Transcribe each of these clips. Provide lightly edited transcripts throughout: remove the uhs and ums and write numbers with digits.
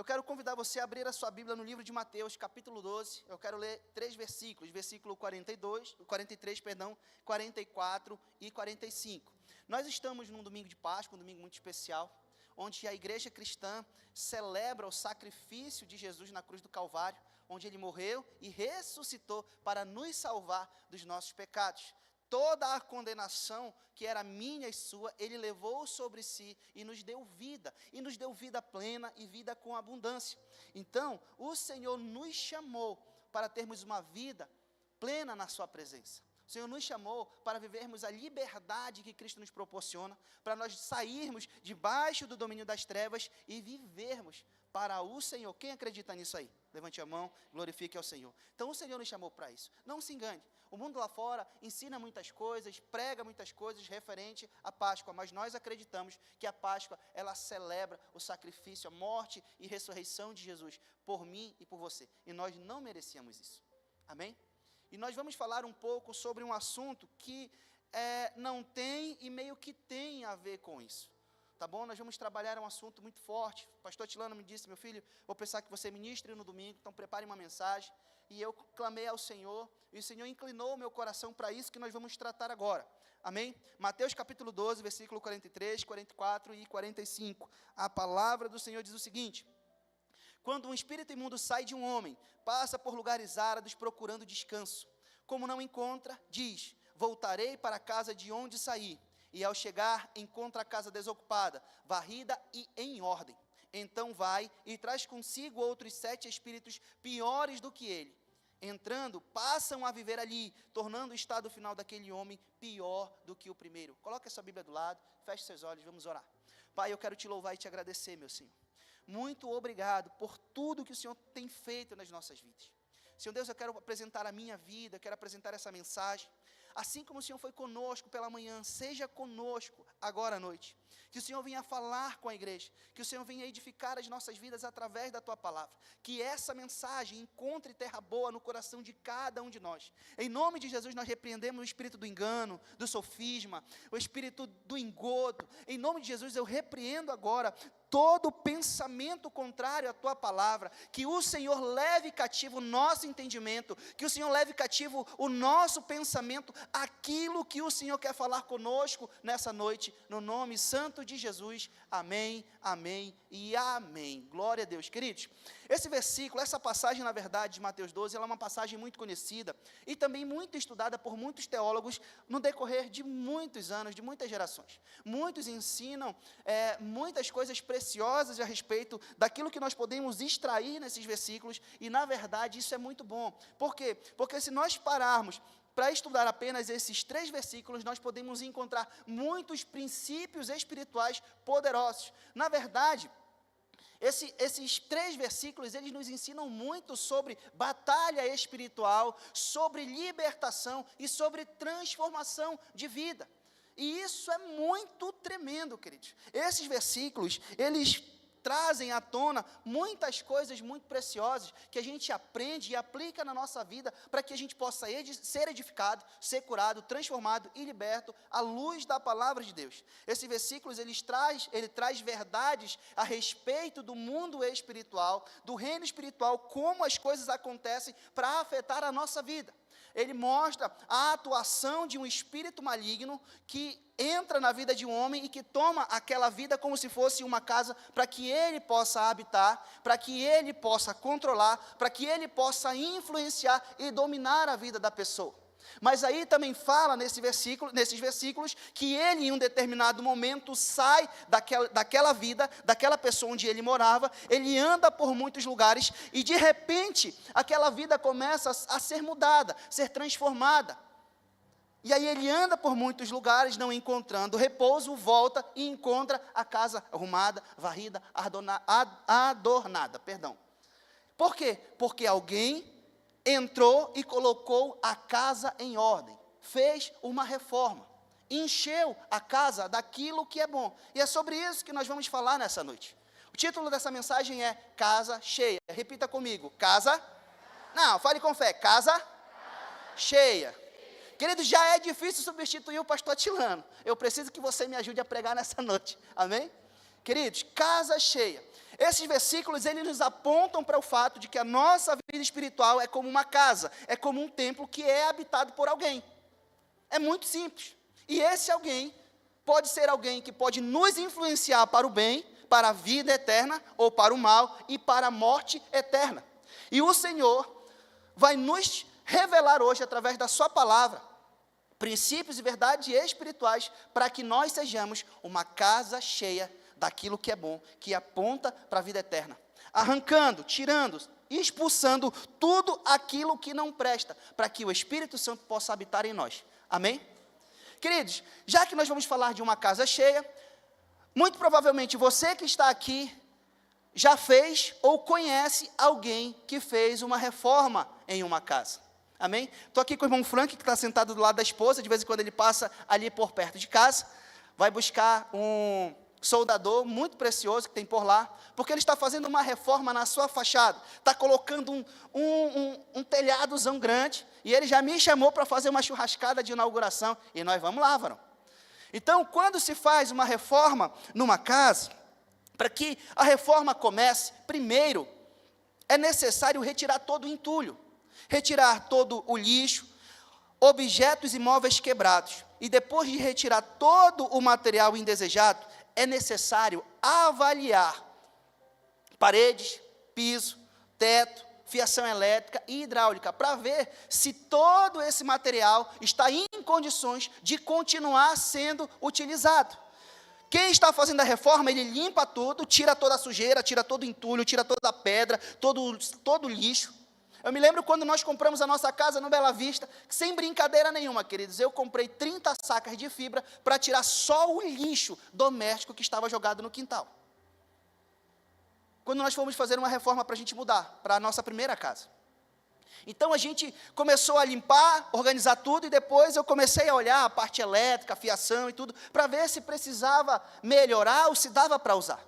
Eu quero convidar você a abrir a sua Bíblia no livro de Mateus, capítulo 12. Eu quero ler 3 versículos, versículo 43, 44 e 45. Nós estamos num domingo de Páscoa, um domingo muito especial, onde a igreja cristã celebra o sacrifício de Jesus na cruz do Calvário, onde ele morreu e ressuscitou para nos salvar dos nossos pecados. Toda a condenação que era minha e sua, ele levou sobre si e nos deu vida plena e vida com abundância. Então, o Senhor nos chamou para termos uma vida plena na sua presença. O Senhor nos chamou para vivermos a liberdade que Cristo nos proporciona, para nós sairmos debaixo do domínio das trevas e vivermos para o Senhor. Quem acredita nisso aí? Levante a mão, glorifique ao Senhor. Então o Senhor nos chamou para isso. Não se engane, o mundo lá fora ensina muitas coisas, prega muitas coisas referente à Páscoa, mas nós acreditamos que a Páscoa, ela celebra o sacrifício, a morte e ressurreição de Jesus por mim e por você. E nós não merecíamos isso. Amém? E nós vamos falar um pouco sobre um assunto que não tem e meio que tem a ver com isso. Tá bom? Nós vamos trabalhar um assunto muito forte. O pastor Tilano me disse, meu filho, vou pensar que você ministre no domingo, então prepare uma mensagem. E eu clamei ao Senhor, e o Senhor inclinou o meu coração para isso que nós vamos tratar agora. Amém? Mateus capítulo 12, versículo 43, 44 e 45. A palavra do Senhor diz o seguinte: quando um espírito imundo sai de um homem, passa por lugares áridos procurando descanso. Como não encontra, diz: voltarei para a casa de onde saí. E ao chegar, encontra a casa desocupada, varrida e em ordem. Então vai e traz consigo outros 7 espíritos piores do que ele. Entrando, passam a viver ali, tornando o estado final daquele homem pior do que o primeiro. Coloque a sua Bíblia do lado, feche seus olhos, vamos orar. Pai, eu quero te louvar e te agradecer, meu Senhor. Muito obrigado por tudo que o Senhor tem feito nas nossas vidas. Senhor Deus, eu quero apresentar a minha vida, eu quero apresentar essa mensagem. Assim como o Senhor foi conosco pela manhã, seja conosco agora à noite. Que o Senhor venha falar com a igreja, que o Senhor venha edificar as nossas vidas através da Tua palavra. Que essa mensagem encontre terra boa no coração de cada um de nós. Em nome de Jesus nós repreendemos o espírito do engano, do sofisma, o espírito do engodo. Em nome de Jesus eu repreendo agora todo pensamento contrário à Tua palavra, que o Senhor leve cativo o nosso entendimento, que o Senhor leve cativo o nosso pensamento, aquilo que o Senhor quer falar conosco nessa noite, no nome santo de Jesus, amém, amém e amém. Glória a Deus. Queridos, esse versículo, essa passagem na verdade de Mateus 12, ela é uma passagem muito conhecida e também muito estudada por muitos teólogos no decorrer de muitos anos, de muitas gerações. Muitos ensinam muitas coisas preciosas a respeito daquilo que nós podemos extrair nesses versículos e na verdade isso é muito bom. Por quê? Porque se nós pararmos para estudar apenas esses 3 versículos, nós podemos encontrar muitos princípios espirituais poderosos. Na verdade, esses 3 versículos, eles nos ensinam muito sobre batalha espiritual, sobre libertação e sobre transformação de vida. E isso é muito tremendo, queridos. Esses versículos, eles trazem à tona muitas coisas muito preciosas que a gente aprende e aplica na nossa vida para que a gente possa ser edificado, ser curado, transformado e liberto à luz da palavra de Deus. Esses versículos, ele traz verdades a respeito do mundo espiritual, do reino espiritual, como as coisas acontecem para afetar a nossa vida. Ele mostra a atuação de um espírito maligno que entra na vida de um homem e que toma aquela vida como se fosse uma casa para que ele possa habitar, para que ele possa controlar, para que ele possa influenciar e dominar a vida da pessoa. Mas aí também fala nesses versículos, que ele em um determinado momento sai daquela vida, daquela pessoa onde ele morava, ele anda por muitos lugares e de repente aquela vida começa a ser mudada, ser transformada. E aí ele anda por muitos lugares, não encontrando repouso, volta e encontra a casa arrumada, varrida, adornada. Por quê? Porque alguém entrou e colocou a casa em ordem, fez uma reforma, encheu a casa daquilo que é bom. E é sobre isso que nós vamos falar nessa noite. O título dessa mensagem é Casa Cheia. Repita comigo, casa, não, fale com fé, casa cheia. Querido, já é difícil substituir o pastor Tilano. Eu preciso que você me ajude a pregar nessa noite, amém? Queridos, casa cheia. Esses versículos, eles nos apontam para o fato de que a nossa vida espiritual é como uma casa, é como um templo que é habitado por alguém. É muito simples. E esse alguém pode ser alguém que pode nos influenciar para o bem, para a vida eterna, ou para o mal e para a morte eterna. E o Senhor vai nos revelar hoje, através da sua palavra, princípios e verdades espirituais, para que nós sejamos uma casa cheia daquilo que é bom, que aponta para a vida eterna, arrancando, tirando, expulsando tudo aquilo que não presta, para que o Espírito Santo possa habitar em nós. Amém? Queridos, já que nós vamos falar de uma casa cheia, muito provavelmente você que está aqui já fez ou conhece alguém que fez uma reforma em uma casa. Amém? Estou aqui com o irmão Frank, que está sentado do lado da esposa, de vez em quando ele passa ali por perto de casa, vai buscar um soldador muito precioso que tem por lá, porque ele está fazendo uma reforma na sua fachada, está colocando um telhadozão grande, e ele já me chamou para fazer uma churrascada de inauguração, e nós vamos lá, varão. Então, quando se faz uma reforma numa casa, para que a reforma comece, primeiro, é necessário retirar todo o entulho, retirar todo o lixo, objetos e móveis quebrados, e depois de retirar todo o material indesejado, é necessário avaliar paredes, piso, teto, fiação elétrica e hidráulica, para ver se todo esse material está em condições de continuar sendo utilizado. Quem está fazendo a reforma, ele limpa tudo, tira toda a sujeira, tira todo o entulho, tira toda a pedra, todo o lixo. Eu me lembro quando nós compramos a nossa casa no Bela Vista, sem brincadeira nenhuma, queridos, eu comprei 30 sacas de fibra para tirar só o lixo doméstico que estava jogado no quintal. Quando nós fomos fazer uma reforma para a gente mudar, para a nossa primeira casa. Então a gente começou a limpar, organizar tudo, e depois eu comecei a olhar a parte elétrica, a fiação e tudo, para ver se precisava melhorar ou se dava para usar.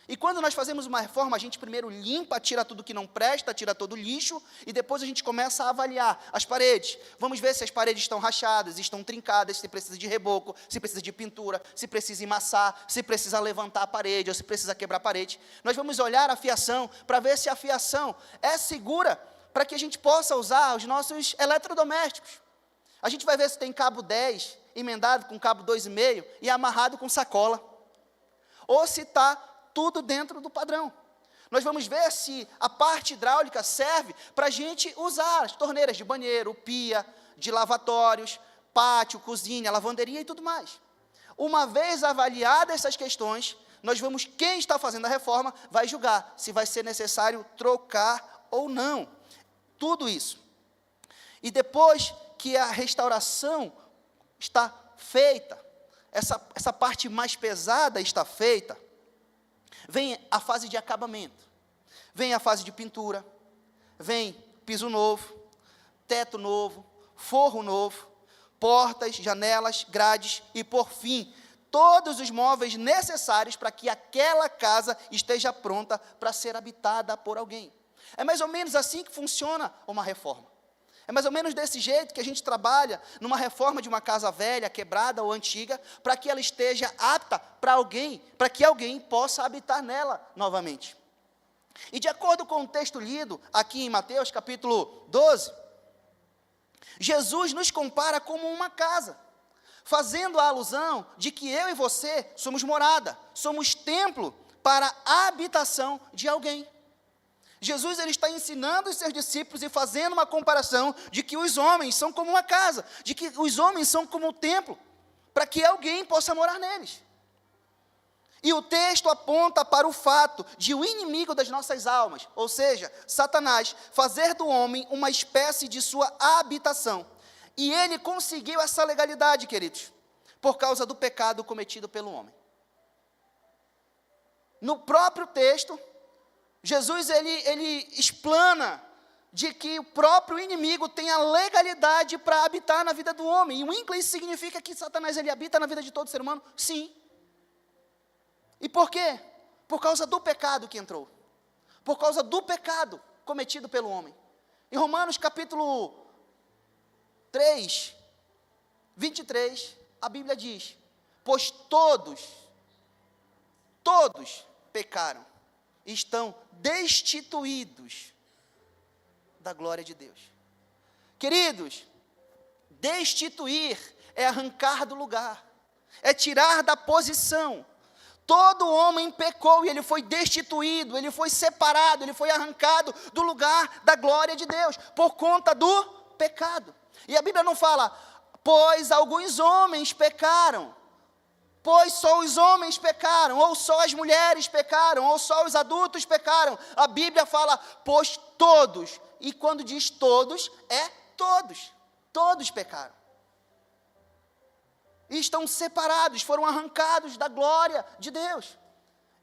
E quando nós fazemos uma reforma, a gente primeiro limpa, tira tudo que não presta, tira todo o lixo, e depois a gente começa a avaliar as paredes. Vamos ver se as paredes estão rachadas, estão trincadas, se precisa de reboco, se precisa de pintura, se precisa emassar, se precisa levantar a parede, ou se precisa quebrar a parede. Nós vamos olhar a fiação, para ver se a fiação é segura, para que a gente possa usar os nossos eletrodomésticos. A gente vai ver se tem cabo 10, emendado com cabo 2,5, e amarrado com sacola. Ou se está tudo dentro do padrão. Nós vamos ver se a parte hidráulica serve para a gente usar as torneiras de banheiro, pia, de lavatórios, pátio, cozinha, lavanderia e tudo mais. Uma vez avaliadas essas questões, nós vamos, quem está fazendo a reforma, vai julgar se vai ser necessário trocar ou não. Tudo isso. E depois que a restauração está feita, essa parte mais pesada está feita, vem a fase de acabamento, vem a fase de pintura, vem piso novo, teto novo, forro novo, portas, janelas, grades e, por fim, todos os móveis necessários para que aquela casa esteja pronta para ser habitada por alguém. É mais ou menos assim que funciona uma reforma. É mais ou menos desse jeito que a gente trabalha numa reforma de uma casa velha, quebrada ou antiga, para que ela esteja apta para alguém, para que alguém possa habitar nela novamente. E de acordo com o texto lido aqui em Mateus, capítulo 12, Jesus nos compara como uma casa, fazendo a alusão de que eu e você somos morada, somos templo para a habitação de alguém. Jesus ele está ensinando os seus discípulos e fazendo uma comparação de que os homens são como uma casa, de que os homens são como um templo, para que alguém possa morar neles. E o texto aponta para o fato de o inimigo das nossas almas, ou seja, Satanás, fazer do homem uma espécie de sua habitação. E ele conseguiu essa legalidade, queridos, por causa do pecado cometido pelo homem. No próprio texto, Jesus, ele explana de que o próprio inimigo tem a legalidade para habitar na vida do homem. E o inglês significa que Satanás, ele habita na vida de todo ser humano? Sim. E por quê? Por causa do pecado que entrou. Por causa do pecado cometido pelo homem. Em Romanos capítulo 3, 23, a Bíblia diz: pois todos pecaram estão destituídos da glória de Deus. Queridos, destituir é arrancar do lugar, é tirar da posição. Todo homem pecou e ele foi destituído, ele foi separado, ele foi arrancado do lugar da glória de Deus, por conta do pecado. E a Bíblia não fala, pois alguns homens pecaram, pois só os homens pecaram, ou só as mulheres pecaram, ou só os adultos pecaram. A Bíblia fala, pois todos, e quando diz todos, é todos, todos pecaram. E estão separados, foram arrancados da glória de Deus.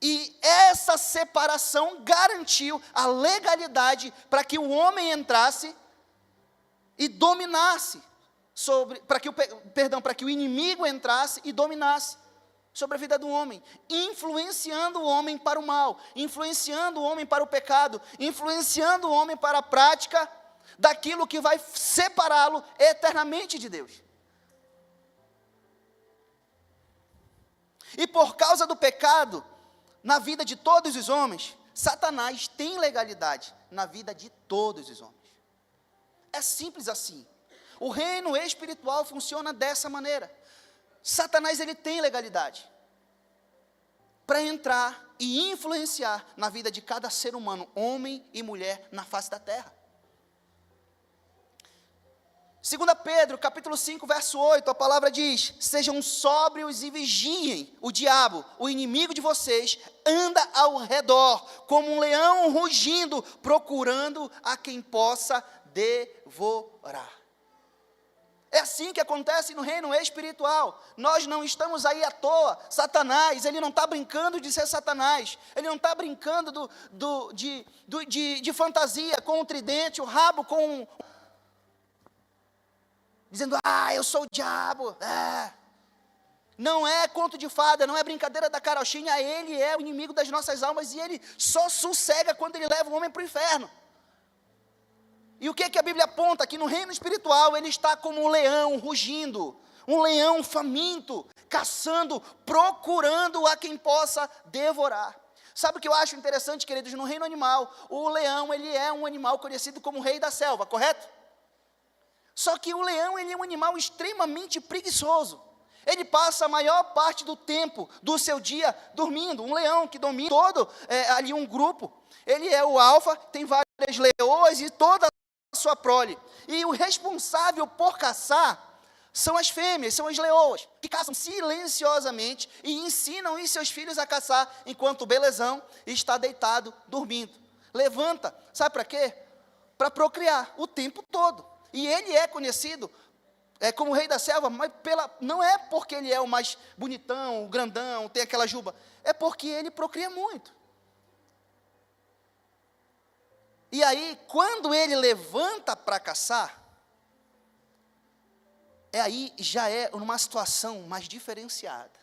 E essa separação garantiu a legalidade para que o homem entrasse e dominasse sobre, para que o inimigo entrasse e dominasse sobre a vida do homem, influenciando o homem para o mal, influenciando o homem para o pecado, influenciando o homem para a prática daquilo que vai separá-lo eternamente de Deus. E por causa do pecado, na vida de todos os homens, Satanás tem legalidade na vida de todos os homens. É simples assim. O reino espiritual funciona dessa maneira. Satanás, ele tem legalidade para entrar e influenciar na vida de cada ser humano, homem e mulher, na face da terra. 2 Pedro, capítulo 5, verso 8, a palavra diz, sejam sóbrios e vigiem, o diabo, o inimigo de vocês, anda ao redor, como um leão rugindo, procurando a quem possa devorar. É assim que acontece no reino espiritual. Nós não estamos aí à toa. Satanás, ele não está brincando de ser Satanás. Ele não está brincando de fantasia com o tridente, o rabo com... dizendo, eu sou o diabo. Não é conto de fada, não é brincadeira da carochinha. Ele é o inimigo das nossas almas e ele só sossega quando ele leva o homem para o inferno. E o que a Bíblia aponta? Que no reino espiritual ele está como um leão rugindo, um leão faminto, caçando, procurando a quem possa devorar. Sabe o que eu acho interessante, queridos? No reino animal, o leão, ele é um animal conhecido como rei da selva, correto? Só que o leão, ele é um animal extremamente preguiçoso. Ele passa a maior parte do tempo do seu dia dormindo. Um leão que domina todo ali um grupo. Ele é o alfa, tem várias leoas e toda a sua prole. E o responsável por caçar são as fêmeas, são as leoas, que caçam silenciosamente e ensinam os seus filhos a caçar, enquanto o belezão está deitado, dormindo. Levanta, sabe para quê? Para procriar o tempo todo. E ele é conhecido como o rei da selva, mas não é porque ele é o mais bonitão, o grandão, tem aquela juba, é porque ele procria muito. E aí, quando ele levanta para caçar, aí já é uma situação mais diferenciada.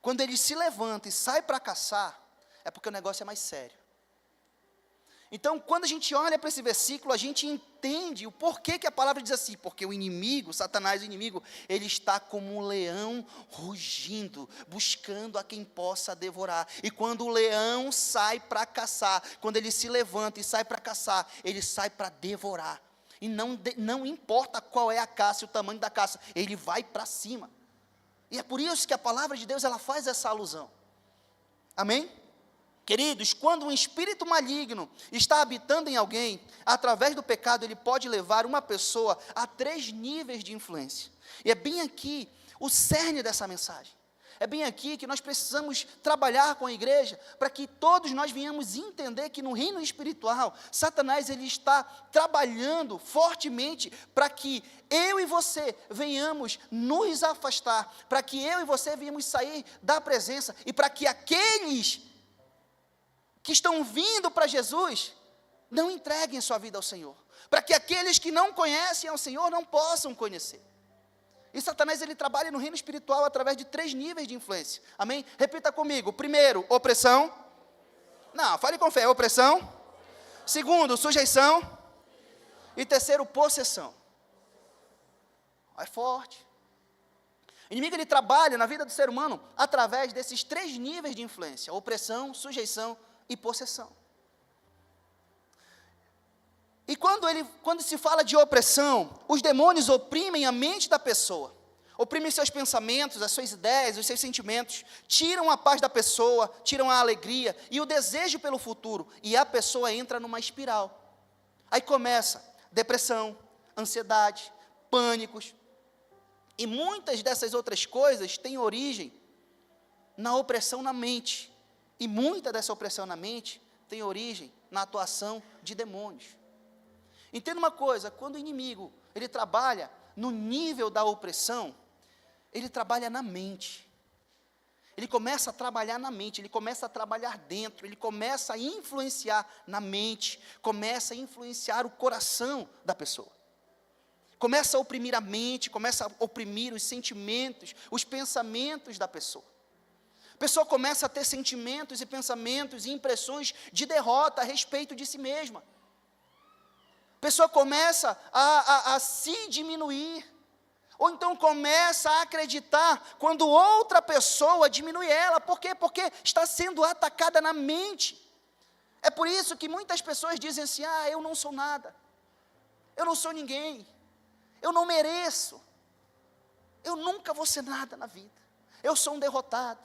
Quando ele se levanta e sai para caçar, é porque o negócio é mais sério. Então, quando a gente olha para esse versículo, a gente entende o porquê que a palavra diz assim, porque o inimigo, Satanás, o inimigo, ele está como um leão rugindo, buscando a quem possa devorar. E quando o leão sai para caçar, quando ele se levanta e sai para caçar, ele sai para devorar. E não importa qual é a caça e o tamanho da caça, ele vai para cima. E é por isso que a palavra de Deus, ela faz essa alusão. Amém? Queridos, quando um espírito maligno está habitando em alguém, através do pecado, ele pode levar uma pessoa a 3 níveis de influência. E é bem aqui o cerne dessa mensagem. É bem aqui que nós precisamos trabalhar com a igreja, para que todos nós venhamos entender que no reino espiritual, Satanás, ele está trabalhando fortemente para que eu e você venhamos nos afastar, para que eu e você venhamos sair da presença, e para que aqueles que estão vindo para Jesus, não entreguem sua vida ao Senhor, para que aqueles que não conhecem ao Senhor não possam conhecer. E Satanás, ele trabalha no reino espiritual através de 3 níveis de influência, amém? Repita comigo: primeiro, opressão, não, fale com fé, opressão. Segundo, sujeição. E terceiro, possessão. É forte. O inimigo, ele trabalha na vida do ser humano através desses 3 níveis de influência: opressão, sujeição e possessão. E quando se fala de opressão, os demônios oprimem a mente da pessoa, oprimem seus pensamentos, as suas ideias, os seus sentimentos, tiram a paz da pessoa, tiram a alegria e o desejo pelo futuro, e a pessoa entra numa espiral. Aí começa depressão, ansiedade, pânicos, e muitas dessas outras coisas têm origem na opressão na mente, e muita dessa opressão na mente tem origem na atuação de demônios. Entenda uma coisa, quando o inimigo, ele trabalha no nível da opressão, ele trabalha na mente. Ele começa a trabalhar na mente, ele começa a trabalhar dentro, ele começa a influenciar na mente, começa a influenciar o coração da pessoa. Começa a oprimir a mente, começa a oprimir os sentimentos, os pensamentos da pessoa. A pessoa começa a ter sentimentos e pensamentos e impressões de derrota a respeito de si mesma. A pessoa começa a se diminuir, ou então começa a acreditar quando outra pessoa diminui ela. Por quê? Porque está sendo atacada na mente. É por isso que muitas pessoas dizem assim, eu não sou nada, eu não sou ninguém, eu não mereço, eu nunca vou ser nada na vida, eu sou um derrotado,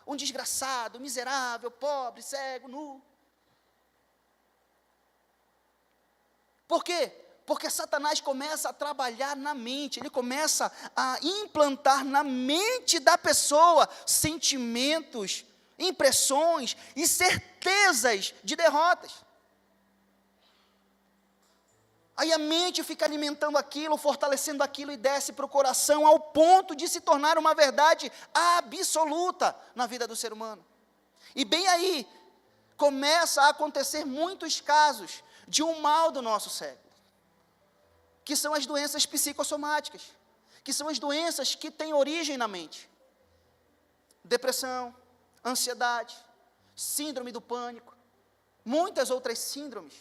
um desgraçado, miserável, pobre, cego, nu. Por quê? Porque Satanás começa a trabalhar na mente, ele começa a implantar na mente da pessoa sentimentos, impressões e certezas de derrotas. Aí a mente fica alimentando aquilo, fortalecendo aquilo e desce para o coração ao ponto de se tornar uma verdade absoluta na vida do ser humano. E bem aí, começa a acontecer muitos casos de um mal do nosso século, que são as doenças psicossomáticas, que são as doenças que têm origem na mente. Depressão, ansiedade, síndrome do pânico, muitas outras síndromes.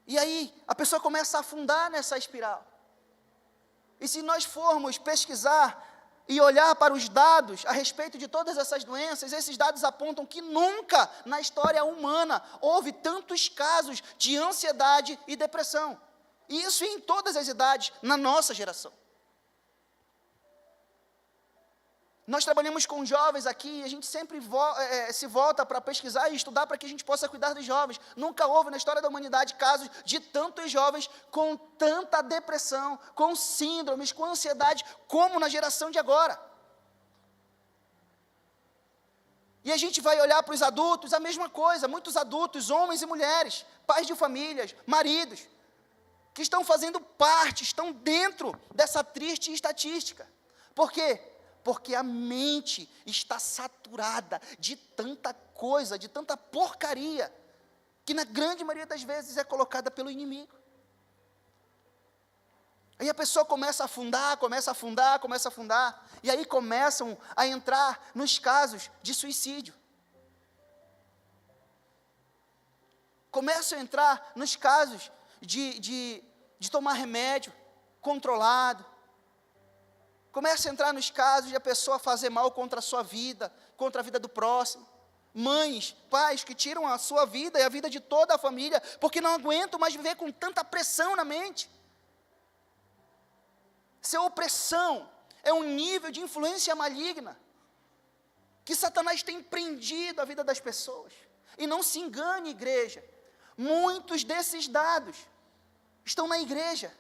E aí, a pessoa começa a afundar nessa espiral. E se nós formos pesquisar e olhar para os dados a respeito de todas essas doenças, esses dados apontam que nunca na história humana houve tantos casos de ansiedade e depressão. E isso em todas as idades, na nossa geração. Nós trabalhamos com jovens aqui, e a gente sempre se volta para pesquisar e estudar para que a gente possa cuidar dos jovens. Nunca houve na história da humanidade casos de tantos jovens com tanta depressão, com síndromes, com ansiedade, como na geração de agora. E a gente vai olhar para os adultos, a mesma coisa, muitos adultos, homens e mulheres, pais de famílias, maridos, que estão fazendo parte, estão dentro dessa triste estatística. Por quê? Porque a mente está saturada de tanta coisa, de tanta porcaria, que na grande maioria das vezes é colocada pelo inimigo. Aí a pessoa começa a afundar, e aí começam a entrar nos casos de suicídio. Começam a entrar nos casos de tomar remédio controlado. Começa a entrar nos casos de a pessoa fazer mal contra a sua vida, contra a vida do próximo. Mães, pais que tiram a sua vida e a vida de toda a família, porque não aguentam mais viver com tanta pressão na mente. Essa opressão é um nível de influência maligna, que Satanás tem prendido a vida das pessoas. E não se engane, igreja, muitos desses dados estão na igreja.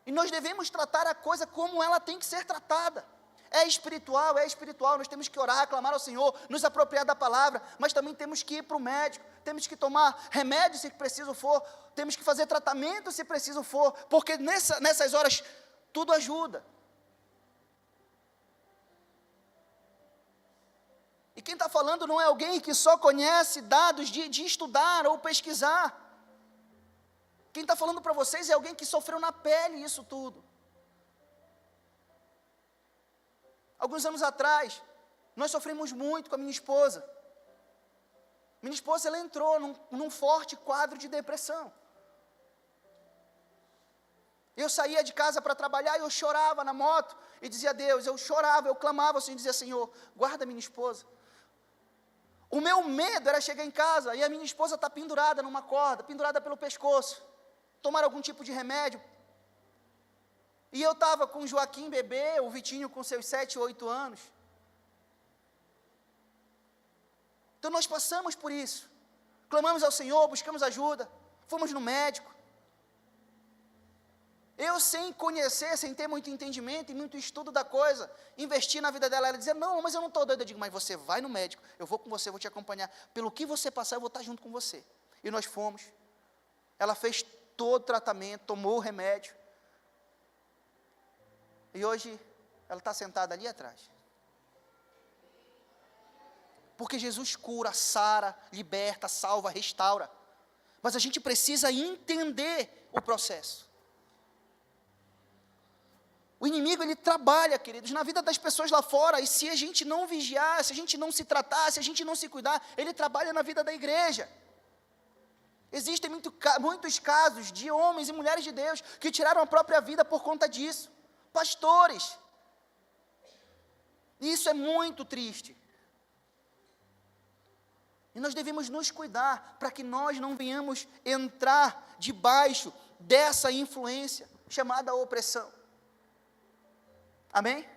E nós devemos tratar a coisa como ela tem que ser tratada. É espiritual, nós temos que orar, clamar ao Senhor, nos apropriar da palavra, mas também temos que ir para o médico, temos que tomar remédio se preciso for, temos que fazer tratamento se preciso for, porque nessas horas tudo ajuda. E quem está falando não é alguém que só conhece dados de estudar ou pesquisar. Quem está falando para vocês é alguém que sofreu na pele isso tudo. Alguns anos atrás, nós sofremos muito com a minha esposa. Minha esposa, ela entrou num forte quadro de depressão. Eu saía de casa para trabalhar e eu chorava na moto e dizia a Deus, eu chorava, eu clamava assim, dizia, Senhor, guarda minha esposa, O meu medo era chegar em casa e a minha esposa está pendurada numa corda, pendurada pelo pescoço, tomar algum tipo de remédio. E eu estava com o Joaquim bebê, o Vitinho com seus 7, 8 anos. Então nós passamos por isso. Clamamos ao Senhor, buscamos ajuda, fomos no médico. Eu, sem conhecer, sem ter muito entendimento e muito estudo da coisa, investi na vida dela. Ela dizia, não, mas eu não estou doida. Eu digo, mas você vai no médico, eu vou com você, vou te acompanhar. Pelo que você passar, eu vou estar junto com você. E nós fomos. Ela fez todo o tratamento, tomou o remédio. E hoje, ela está sentada ali atrás. Porque Jesus cura, sara, liberta, salva, restaura. Mas a gente precisa entender o processo. O inimigo, ele trabalha, queridos, na vida das pessoas lá fora, e se a gente não vigiar, se a gente não se tratar, se a gente não se cuidar, ele trabalha na vida da igreja. Existem muitos casos de homens e mulheres de Deus que tiraram a própria vida por conta disso. Pastores. E isso é muito triste. E nós devemos nos cuidar para que nós não venhamos entrar debaixo dessa influência chamada opressão. Amém?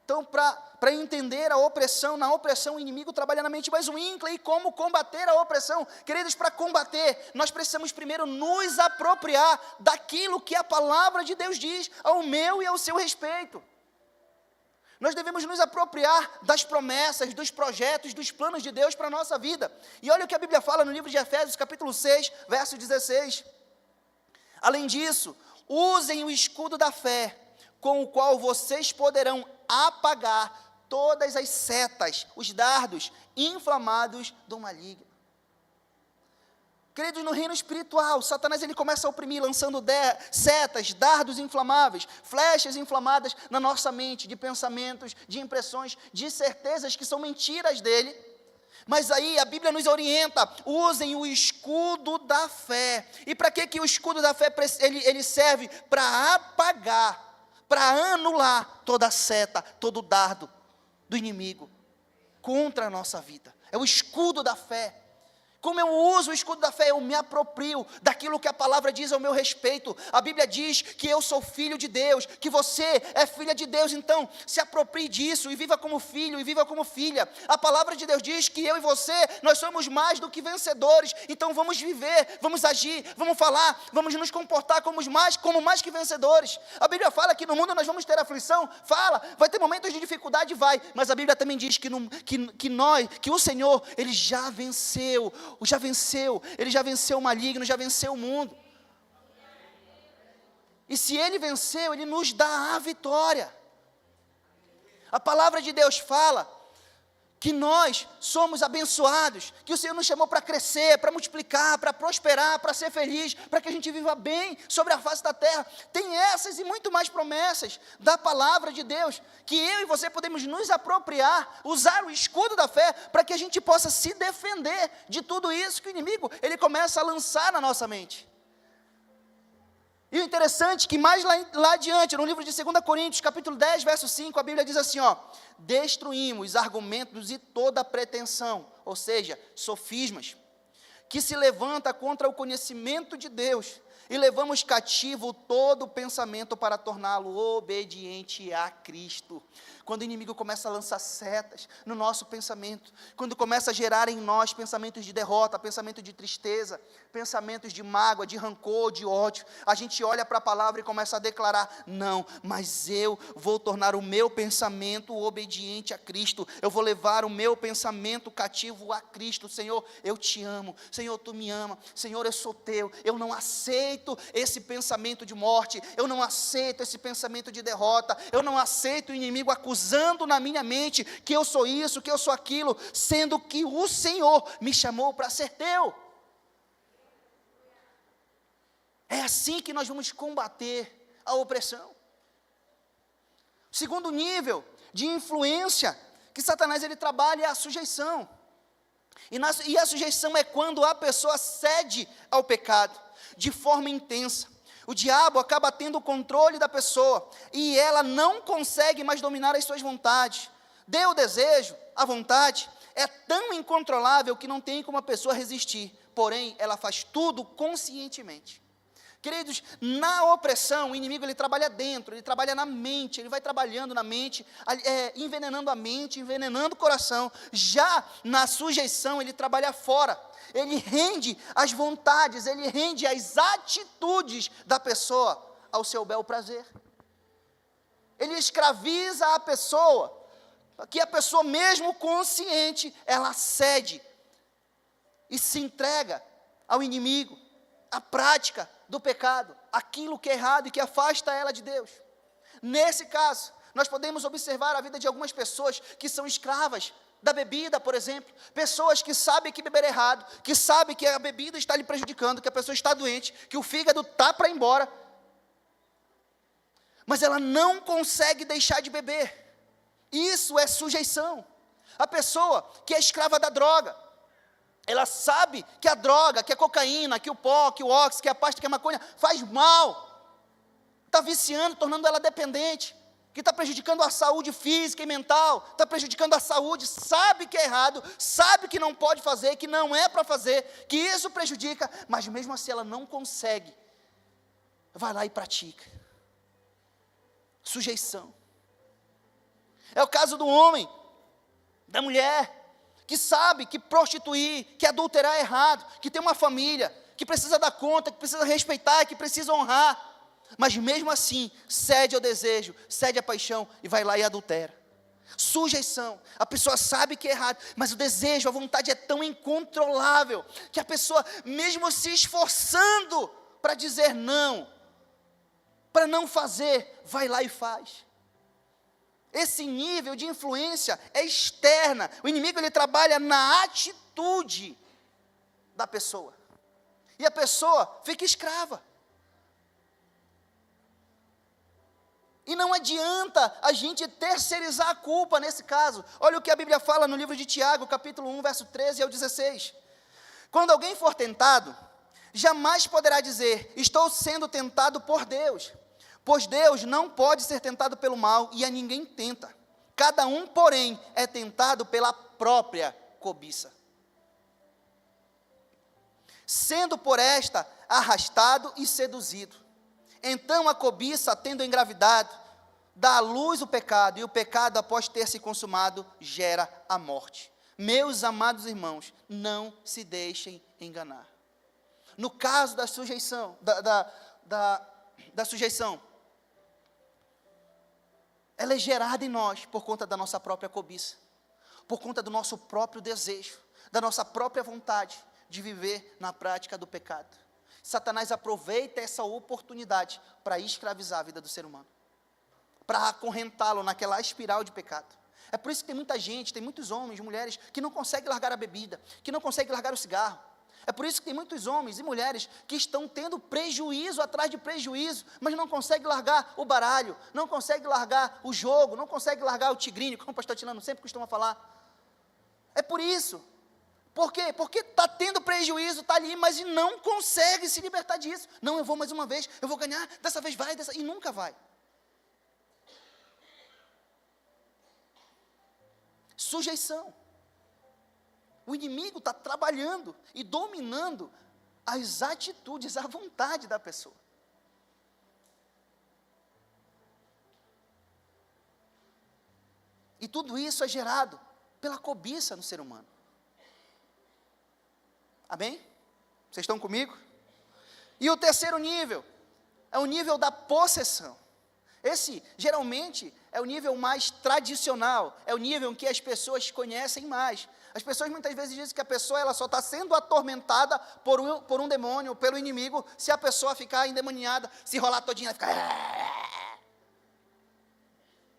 Então, para entender a opressão, na opressão o inimigo trabalha na mente, mas o ínclito, e como combater a opressão? Queridos, para combater, nós precisamos primeiro nos apropriar daquilo que a palavra de Deus diz ao meu e ao seu respeito. Nós devemos nos apropriar das promessas, dos projetos, dos planos de Deus para a nossa vida. E olha o que a Bíblia fala no livro de Efésios, capítulo 6, verso 16. Além disso, usem o escudo da fé, com o qual vocês poderão apagar todas as setas, os dardos inflamados do maligno. Queridos, no reino espiritual, Satanás ele começa a oprimir, lançando setas, dardos inflamáveis, flechas inflamadas na nossa mente, de pensamentos, de impressões, de certezas que são mentiras dele. Mas aí a Bíblia nos orienta, usem o escudo da fé. E para que o escudo da fé ele serve? Para apagar, para anular toda a seta, todo o dardo do inimigo contra a nossa vida. É o escudo da fé. Como eu uso o escudo da fé, eu me aproprio daquilo que a palavra diz ao meu respeito. A Bíblia diz que eu sou filho de Deus, que você é filha de Deus. Então, se aproprie disso e viva como filho e viva como filha. A palavra de Deus diz que eu e você, nós somos mais do que vencedores. Então, vamos viver, vamos agir, vamos falar, vamos nos comportar como mais que vencedores. A Bíblia fala que no mundo nós vamos ter aflição, fala, vai ter momentos de dificuldade, vai. Mas a Bíblia também diz que o Senhor, Ele já venceu. Ele já venceu o maligno, já venceu o mundo. E se Ele venceu, Ele nos dá a vitória. A palavra de Deus fala que nós somos abençoados, que o Senhor nos chamou para crescer, para multiplicar, para prosperar, para ser feliz, para que a gente viva bem sobre a face da terra. Tem essas e muito mais promessas da palavra de Deus, que eu e você podemos nos apropriar, usar o escudo da fé, para que a gente possa se defender de tudo isso que o inimigo, ele começa a lançar na nossa mente. E o interessante é que mais lá adiante, no livro de 2 Coríntios, capítulo 10, verso 5, a Bíblia diz assim, destruímos argumentos e toda pretensão, ou seja, sofismas, que se levanta contra o conhecimento de Deus, e levamos cativo todo o pensamento para torná-lo obediente a Cristo. Quando o inimigo começa a lançar setas no nosso pensamento, quando começa a gerar em nós pensamentos de derrota, pensamentos de tristeza, pensamentos de mágoa, de rancor, de ódio, a gente olha para a palavra e começa a declarar, não, mas eu vou tornar o meu pensamento obediente a Cristo, eu vou levar o meu pensamento cativo a Cristo. Senhor, eu te amo, Senhor, tu me ama, Senhor, eu sou teu, eu não aceito esse pensamento de morte, eu não aceito esse pensamento de derrota, eu não aceito o inimigo acusando na minha mente que eu sou isso, que eu sou aquilo, sendo que o Senhor me chamou para ser teu. É assim que nós vamos combater a opressão. O segundo nível de influência que Satanás ele trabalha é a sujeição. E a sujeição é quando a pessoa cede ao pecado de forma intensa. O diabo acaba tendo o controle da pessoa e ela não consegue mais dominar as suas vontades. Dê o desejo, a vontade, é tão incontrolável que não tem como a pessoa resistir, porém, ela faz tudo conscientemente. Queridos, na opressão, o inimigo ele trabalha dentro, ele trabalha na mente, ele vai trabalhando na mente, envenenando a mente, envenenando o coração. Já na sujeição, ele trabalha fora, ele rende as vontades, ele rende as atitudes da pessoa ao seu bel prazer. Ele escraviza a pessoa, que a pessoa mesmo consciente, ela cede e se entrega ao inimigo, à prática do pecado, aquilo que é errado e que afasta ela de Deus. Nesse caso, nós podemos observar a vida de algumas pessoas que são escravas da bebida, por exemplo, pessoas que sabem que beber é errado, que sabem que a bebida está lhe prejudicando, que a pessoa está doente, que o fígado está para ir embora, mas ela não consegue deixar de beber. Isso é sujeição. A pessoa que é escrava da droga, ela sabe que a droga, que a cocaína, que o pó, que o óxido, que a pasta, que a maconha faz mal, está viciando, tornando ela dependente, que está prejudicando a saúde física e mental, está prejudicando a saúde, sabe que é errado, sabe que não pode fazer, que não é para fazer, que isso prejudica, mas mesmo assim ela não consegue, vai lá e pratica. Sujeição. É o caso do homem, da mulher, que sabe que prostituir, que adulterar é errado, que tem uma família, que precisa dar conta, que precisa respeitar, que precisa honrar, mas mesmo assim, cede ao desejo, cede à paixão, e vai lá e adultera. Sujeição, a pessoa sabe que é errado, mas o desejo, a vontade é tão incontrolável, que a pessoa, mesmo se esforçando para dizer não, para não fazer, vai lá e faz. Esse nível de influência é externa. O inimigo ele trabalha na atitude da pessoa. E a pessoa fica escrava. E não adianta a gente terceirizar a culpa nesse caso. Olha o que a Bíblia fala no livro de Tiago, capítulo 1, verso 13 ao 16. Quando alguém for tentado, jamais poderá dizer, estou sendo tentado por Deus. Pois Deus não pode ser tentado pelo mal e a ninguém tenta. Cada um, porém, é tentado pela própria cobiça, sendo por esta arrastado e seduzido. Então a cobiça, tendo engravidado, dá à luz o pecado, e o pecado, após ter se consumado, gera a morte. Meus amados irmãos, não se deixem enganar. No caso da sujeição, da sujeição, ela é gerada em nós por conta da nossa própria cobiça, por conta do nosso próprio desejo, da nossa própria vontade de viver na prática do pecado. Satanás aproveita essa oportunidade para escravizar a vida do ser humano, para acorrentá-lo naquela espiral de pecado. É por isso que tem muita gente, tem muitos homens, mulheres, que não conseguem largar a bebida, que não conseguem largar o cigarro. É por isso que tem muitos homens e mulheres que estão tendo prejuízo atrás de prejuízo, mas não conseguem largar o baralho, não conseguem largar o jogo, não conseguem largar o tigrinho, como o pastor Tilano sempre costuma falar. É por isso. Por quê? Porque está tendo prejuízo, está ali, mas não consegue se libertar disso. Não, eu vou mais uma vez, eu vou ganhar, dessa vez vai, e nunca vai. Sujeição. O inimigo está trabalhando e dominando as atitudes, a vontade da pessoa. E tudo isso é gerado pela cobiça no ser humano. Amém? Vocês estão comigo? E o terceiro nível é o nível da possessão. Esse, geralmente, é o nível mais tradicional, é o nível em que as pessoas conhecem mais. As pessoas muitas vezes dizem que a pessoa ela só está sendo atormentada por um demônio, pelo inimigo, se a pessoa ficar endemoniada, se rolar todinha, ela fica...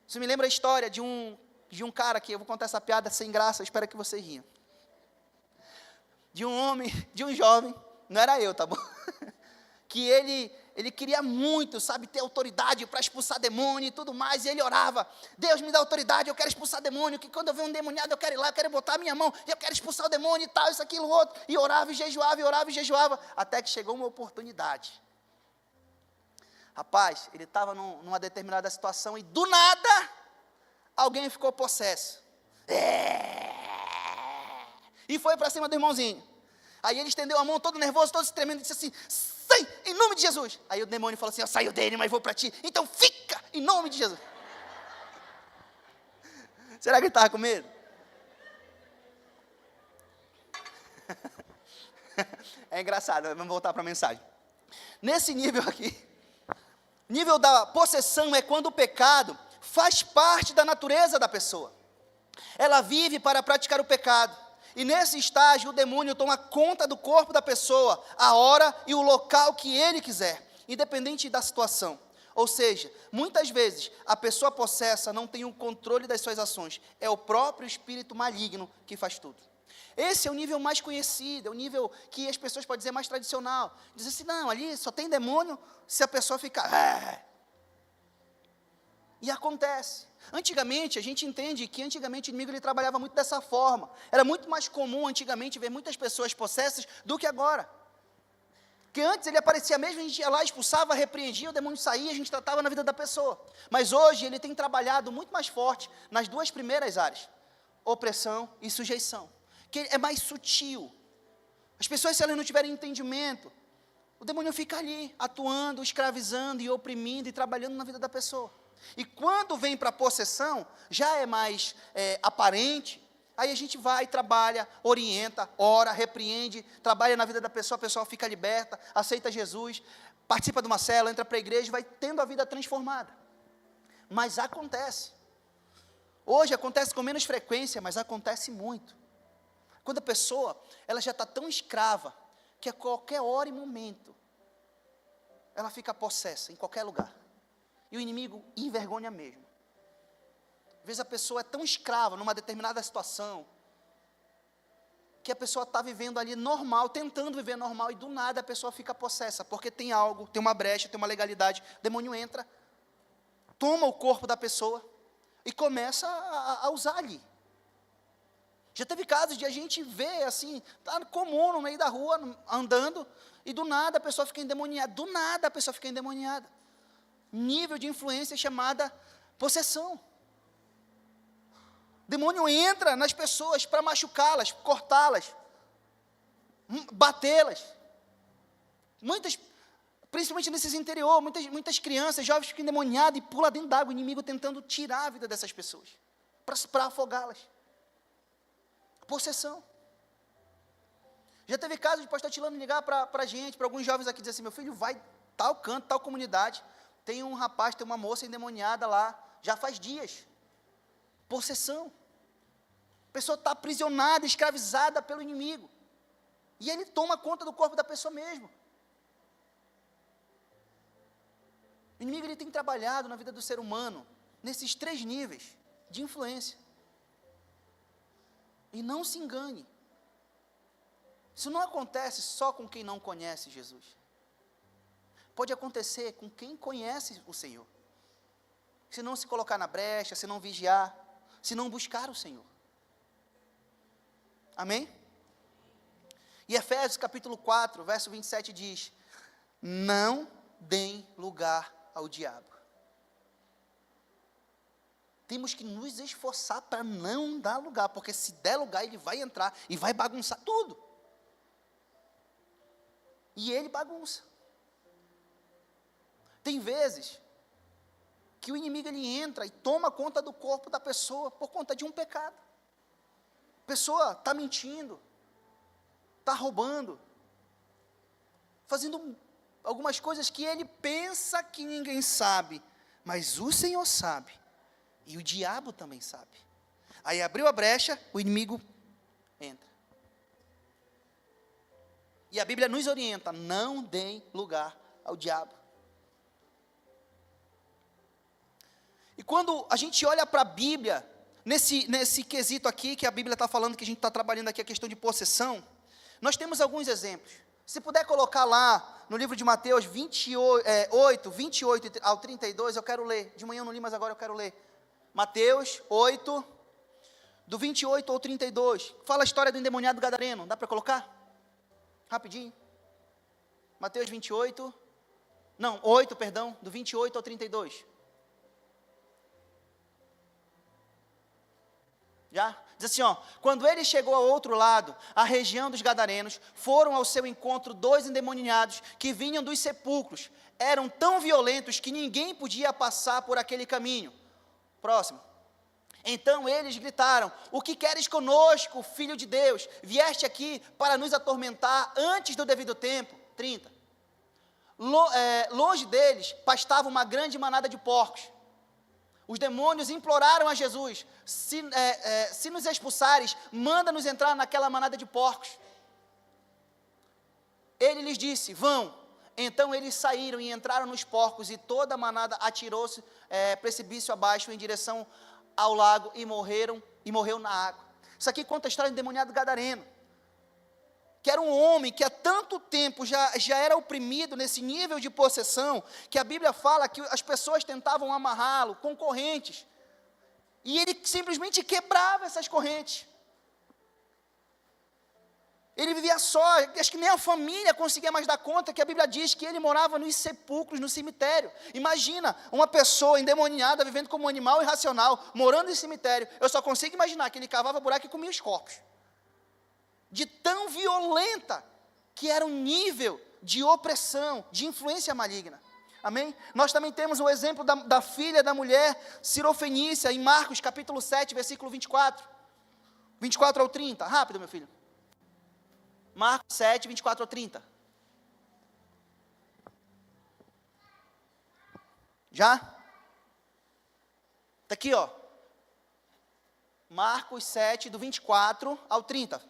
Isso me lembra a história de um cara que, eu vou contar essa piada sem graça, espero que vocês riam. De um homem, de um jovem, não era eu, tá bom? Que ele queria muito, sabe, ter autoridade para expulsar demônio e tudo mais, e ele orava, Deus me dá autoridade, eu quero expulsar demônio, que quando eu ver um demoniado eu quero ir lá, eu quero botar a minha mão, eu quero expulsar o demônio e tal, isso, aquilo, outro, e orava e jejuava, até que chegou uma oportunidade. Rapaz, ele estava numa determinada situação e do nada, alguém ficou possesso. e foi para cima do irmãozinho. Aí ele estendeu a mão, todo nervoso, todo se tremendo, e disse assim, sai, em nome de Jesus. Aí o demônio falou assim, eu saio dele, mas vou para ti, então fica, em nome de Jesus. Será que ele estava com medo? É engraçado, vamos voltar para a mensagem. Nesse nível aqui, nível da possessão é quando o pecado faz parte da natureza da pessoa. Ela vive para praticar o pecado. E nesse estágio o demônio toma conta do corpo da pessoa, a hora e o local que ele quiser, independente da situação. Ou seja, muitas vezes a pessoa possessa não tem o controle das suas ações. É o próprio espírito maligno que faz tudo. Esse é o nível mais conhecido, é o nível que as pessoas podem dizer mais tradicional. Diz assim, não, ali só tem demônio se a pessoa ficar... E acontece. Antigamente, a gente entende que antigamente o inimigo ele trabalhava muito dessa forma. Era muito mais comum antigamente ver muitas pessoas possessas do que agora. Porque antes ele aparecia mesmo, a gente ia lá, expulsava, repreendia, o demônio saía, a gente tratava na vida da pessoa. Mas hoje ele tem trabalhado muito mais forte nas duas primeiras áreas, opressão e sujeição, que é mais sutil. As pessoas, se elas não tiverem entendimento, o demônio fica ali, atuando, escravizando e oprimindo e trabalhando na vida da pessoa. E quando vem para a possessão, já é mais aparente, aí a gente vai, trabalha, orienta, ora, repreende, trabalha na vida da pessoa, a pessoa fica liberta, aceita Jesus, participa de uma célula, entra para a igreja e vai tendo a vida transformada. Mas acontece. Hoje acontece com menos frequência, mas acontece muito. Quando a pessoa, ela já está tão escrava, que a qualquer hora e momento, ela fica possessa, em qualquer lugar. E o inimigo envergonha mesmo. Às vezes a pessoa é tão escrava numa determinada situação, que a pessoa está vivendo ali normal, tentando viver normal, e do nada a pessoa fica possessa, porque tem algo, tem uma brecha, tem uma legalidade, o demônio entra, toma o corpo da pessoa, e começa a usar ali. Já teve casos de a gente ver assim, tá comum no meio da rua, andando, e do nada a pessoa fica endemoniada, do nada a pessoa fica endemoniada. Nível de influência chamada possessão. O demônio entra nas pessoas para machucá-las, cortá-las, batê-las. Muitas, principalmente nesses interior, muitas crianças, jovens ficam endemoniados e pulam dentro d'água, o inimigo tentando tirar a vida dessas pessoas, para afogá-las. Possessão. Já teve caso de pastor Tilano ligar para a gente, para alguns jovens aqui, dizer assim, meu filho, vai tal canto, tal comunidade, tem um rapaz, tem uma moça endemoniada lá, já faz dias. Possessão. A pessoa está aprisionada, escravizada pelo inimigo. E ele toma conta do corpo da pessoa mesmo. O inimigo ele tem trabalhado na vida do ser humano, nesses 3 níveis de influência. E não se engane. Isso não acontece só com quem não conhece Jesus. Pode acontecer com quem conhece o Senhor. Se não se colocar na brecha, se não vigiar, se não buscar o Senhor. Amém? E Efésios capítulo 4, verso 27 diz, não deem lugar ao diabo. Temos que nos esforçar para não dar lugar, porque se der lugar, ele vai entrar e vai bagunçar tudo. E ele bagunça. Tem vezes que o inimigo ele entra e toma conta do corpo da pessoa por conta de um pecado. A pessoa está mentindo, está roubando, fazendo algumas coisas que ele pensa que ninguém sabe, mas o Senhor sabe, e o diabo também sabe. Aí abriu a brecha, o inimigo entra. E a Bíblia nos orienta, não deem lugar ao diabo. E quando a gente olha para a Bíblia, nesse quesito aqui, que a Bíblia está falando, que a gente está trabalhando aqui, a questão de possessão, nós temos alguns exemplos. Se puder colocar lá, no livro de Mateus 28 ao 32, eu quero ler. De manhã eu não li, mas agora eu quero ler. Mateus 8, do 28 ao 32. Fala a história do endemoniado gadareno. Dá para colocar? Rapidinho. Mateus 8, do 28 ao 32. Já? Diz assim, ó, quando ele chegou ao outro lado, a região dos Gadarenos, foram ao seu encontro 2 endemoniados que vinham dos sepulcros. Eram tão violentos que ninguém podia passar por aquele caminho. Próximo. Então eles gritaram: o que queres conosco, filho de Deus? Vieste aqui para nos atormentar antes do devido tempo. 30. Longe deles pastava uma grande manada de porcos. Os demônios imploraram a Jesus: se nos expulsares, manda-nos entrar naquela manada de porcos. Ele lhes disse: vão. Então eles saíram e entraram nos porcos, e toda a manada atirou-se precipício abaixo em direção ao lago e morreu na água. Isso aqui conta a história do endemoniado gadareno, que era um homem que há tanto tempo já era oprimido nesse nível de possessão, que a Bíblia fala que as pessoas tentavam amarrá-lo com correntes, e ele simplesmente quebrava essas correntes. Ele vivia só, acho que nem a família conseguia mais dar conta, que a Bíblia diz que ele morava nos sepulcros, no cemitério. Imagina uma pessoa endemoniada, vivendo como um animal irracional, morando em cemitério. Eu só consigo imaginar que ele cavava buraco e comia os corpos. De tão violenta que era o nível de opressão, de influência maligna. Amém? Nós também temos o exemplo da filha da mulher Sirofenícia, em Marcos capítulo 7, versículo 24. 24 ao 30. Rápido, meu filho. Marcos 7, 24 ao 30. Já? Está aqui, ó. Marcos 7, do 24 ao 30.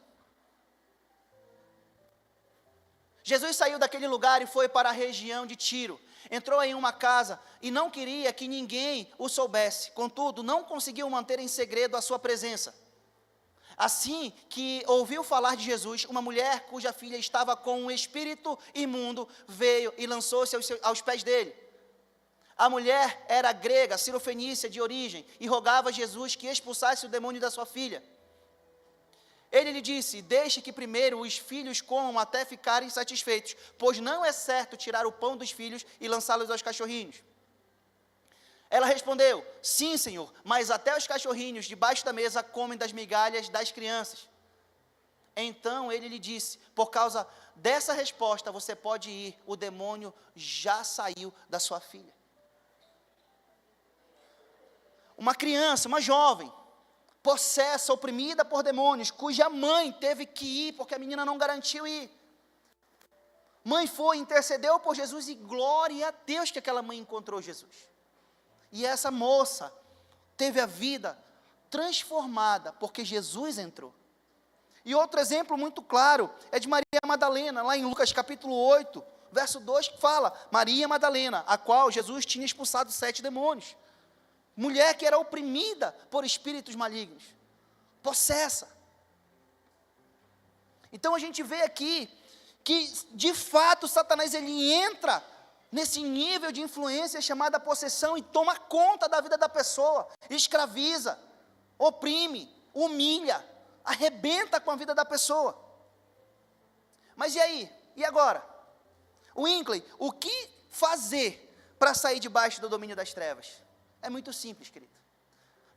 Jesus saiu daquele lugar e foi para a região de Tiro. Entrou em uma casa e não queria que ninguém o soubesse. Contudo, não conseguiu manter em segredo a sua presença. Assim que ouviu falar de Jesus, uma mulher cuja filha estava com um espírito imundo veio e lançou-se aos pés dele. A mulher era grega, sirofenícia de origem, e rogava a Jesus que expulsasse o demônio da sua filha. Ele lhe disse: deixe que primeiro os filhos comam até ficarem satisfeitos, pois não é certo tirar o pão dos filhos e lançá-los aos cachorrinhos. Ela respondeu: sim, Senhor, mas até os cachorrinhos debaixo da mesa comem das migalhas das crianças. Então ele lhe disse: por causa dessa resposta você pode ir, o demônio já saiu da sua filha. Uma criança, uma jovem, possessa, oprimida por demônios, cuja mãe teve que ir, porque a menina não garantiu ir. Mãe foi, intercedeu por Jesus, e glória a Deus que aquela mãe encontrou Jesus. E essa moça teve a vida transformada, porque Jesus entrou. E outro exemplo muito claro é de Maria Madalena, lá em Lucas capítulo 8, verso 2, que fala: Maria Madalena, a qual Jesus tinha expulsado 7 demônios. Mulher que era oprimida por espíritos malignos, possessa. Então a gente vê aqui que, de fato, Satanás ele entra nesse nível de influência chamada possessão e toma conta da vida da pessoa, escraviza, oprime, humilha, arrebenta com a vida da pessoa. Mas e aí? E agora? Winkley, o que fazer para sair debaixo do domínio das trevas? É muito simples, querido.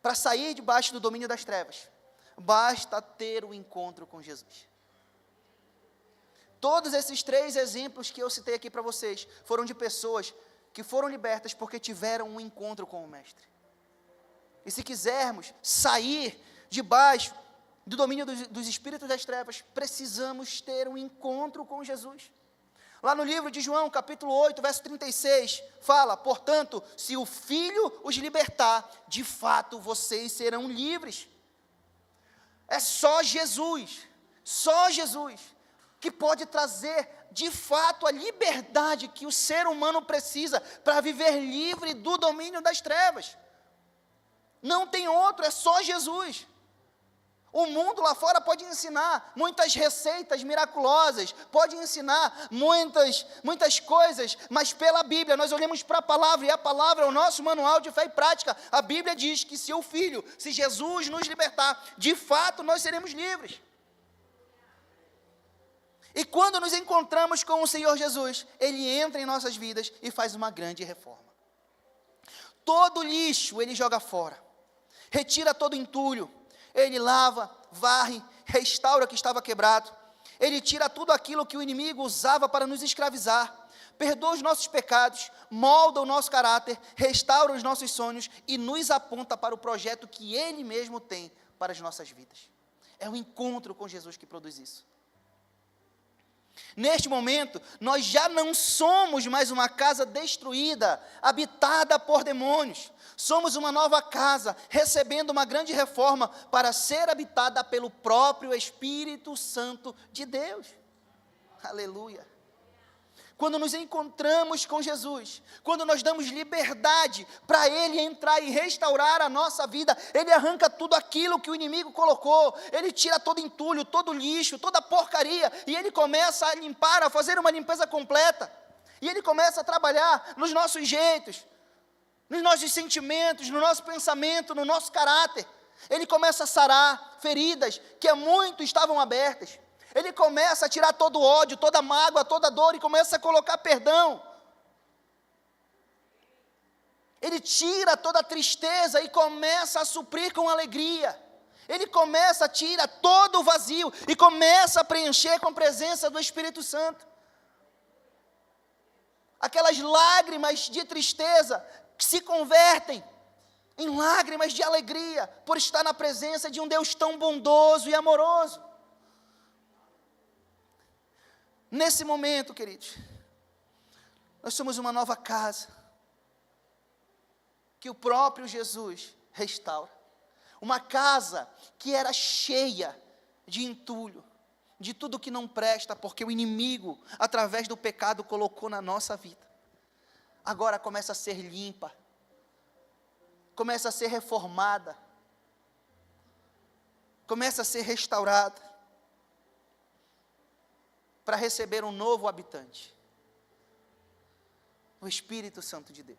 Para sair debaixo do domínio das trevas, basta ter o encontro com Jesus. Todos esses 3 exemplos que eu citei aqui para vocês foram de pessoas que foram libertas porque tiveram um encontro com o Mestre. E se quisermos sair debaixo do domínio dos espíritos das trevas, precisamos ter um encontro com Jesus. Lá no livro de João, capítulo 8, verso 36, fala: portanto, se o Filho os libertar, de fato vocês serão livres. É só Jesus que pode trazer, de fato, a liberdade que o ser humano precisa para viver livre do domínio das trevas. Não tem outro, é só Jesus. O mundo lá fora pode ensinar muitas receitas miraculosas, pode ensinar muitas coisas, mas pela Bíblia, nós olhamos para a palavra, e a palavra é o nosso manual de fé e prática. A Bíblia diz que se Jesus nos libertar, de fato nós seremos livres. E quando nos encontramos com o Senhor Jesus, Ele entra em nossas vidas e faz uma grande reforma. Todo lixo Ele joga fora, retira todo entulho, Ele lava, varre, restaura o que estava quebrado. Ele tira tudo aquilo que o inimigo usava para nos escravizar. Perdoa os nossos pecados, molda o nosso caráter, restaura os nossos sonhos e nos aponta para o projeto que Ele mesmo tem para as nossas vidas. É o encontro com Jesus que produz isso. Neste momento, nós já não somos mais uma casa destruída, habitada por demônios. Somos uma nova casa, recebendo uma grande reforma para ser habitada pelo próprio Espírito Santo de Deus. Aleluia. Quando nos encontramos com Jesus, quando nós damos liberdade para Ele entrar e restaurar a nossa vida, Ele arranca tudo aquilo que o inimigo colocou, Ele tira todo entulho, todo lixo, toda porcaria, e Ele começa a limpar, a fazer uma limpeza completa, e Ele começa a trabalhar nos nossos jeitos, nos nossos sentimentos, no nosso pensamento, no nosso caráter. Ele começa a sarar feridas que há muito estavam abertas. Ele começa a tirar todo o ódio, toda a mágoa, toda a dor e começa a colocar perdão. Ele tira toda a tristeza e começa a suprir com alegria. Ele começa a tirar todo o vazio e começa a preencher com a presença do Espírito Santo. Aquelas lágrimas de tristeza que se convertem em lágrimas de alegria por estar na presença de um Deus tão bondoso e amoroso. Nesse momento, queridos, nós somos uma nova casa, que o próprio Jesus restaura. Uma casa que era cheia de entulho, de tudo que não presta, porque o inimigo, através do pecado, colocou na nossa vida. Agora começa a ser limpa, começa a ser reformada, começa a ser restaurada, para receber um novo habitante, o Espírito Santo de Deus.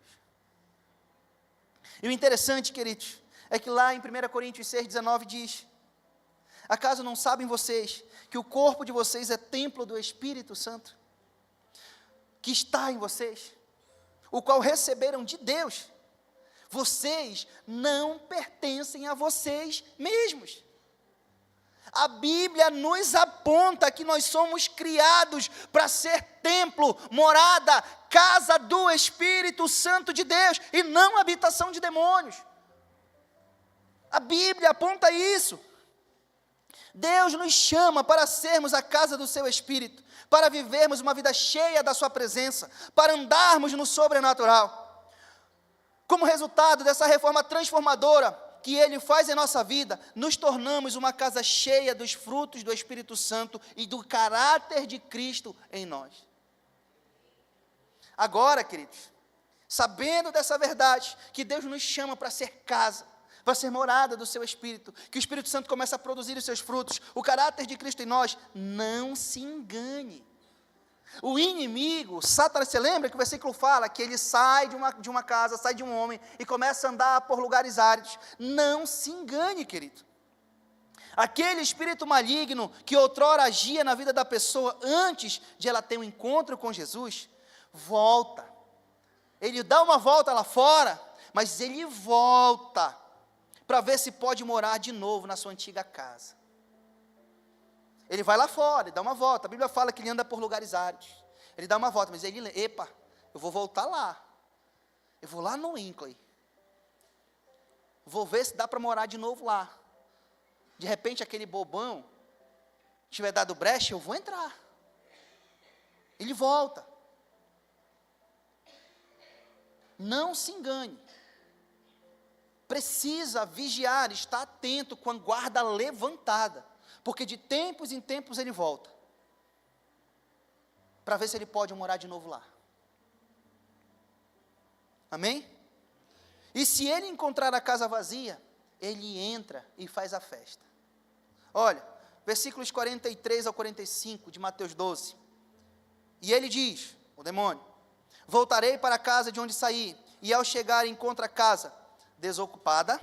E o interessante, queridos, é que lá em 1 Coríntios 6,19 diz: acaso não sabem vocês que o corpo de vocês é templo do Espírito Santo, que está em vocês, o qual receberam de Deus? Vocês não pertencem a vocês mesmos. A Bíblia nos aponta que nós somos criados para ser templo, morada, casa do Espírito Santo de Deus, e não habitação de demônios. A Bíblia aponta isso. Deus nos chama para sermos a casa do seu Espírito, para vivermos uma vida cheia da sua presença, para andarmos no sobrenatural. Como resultado dessa reforma transformadora que Ele faz em nossa vida, nos tornamos uma casa cheia dos frutos do Espírito Santo e do caráter de Cristo em nós. Agora, queridos, sabendo dessa verdade, que Deus nos chama para ser casa, para ser morada do seu Espírito, que o Espírito Santo começa a produzir os seus frutos, o caráter de Cristo em nós, não se engane. O inimigo, Satanás, você lembra que o versículo fala que ele sai de uma casa, sai de um homem e começa a andar por lugares áridos. Não se engane, querido. Aquele espírito maligno que outrora agia na vida da pessoa antes de ela ter um encontro com Jesus, volta. Ele dá uma volta lá fora, mas ele volta para ver se pode morar de novo na sua antiga casa. Ele vai lá fora, ele dá uma volta. A Bíblia fala que ele anda por lugares áridos. Ele dá uma volta, mas ele, eu vou voltar lá. Eu vou lá no Inclay. Vou ver se dá para morar de novo lá. De repente, aquele bobão tiver dado brecha, eu vou entrar. Ele volta. Não se engane. Precisa vigiar, estar atento com a guarda levantada. Porque de tempos em tempos ele volta, para ver se ele pode morar de novo lá. Amém? E se ele encontrar a casa vazia, ele entra e faz a festa. Olha, versículos 43 ao 45 de Mateus 12. E ele diz, o demônio: voltarei para a casa de onde saí, e ao chegar encontro a casa desocupada,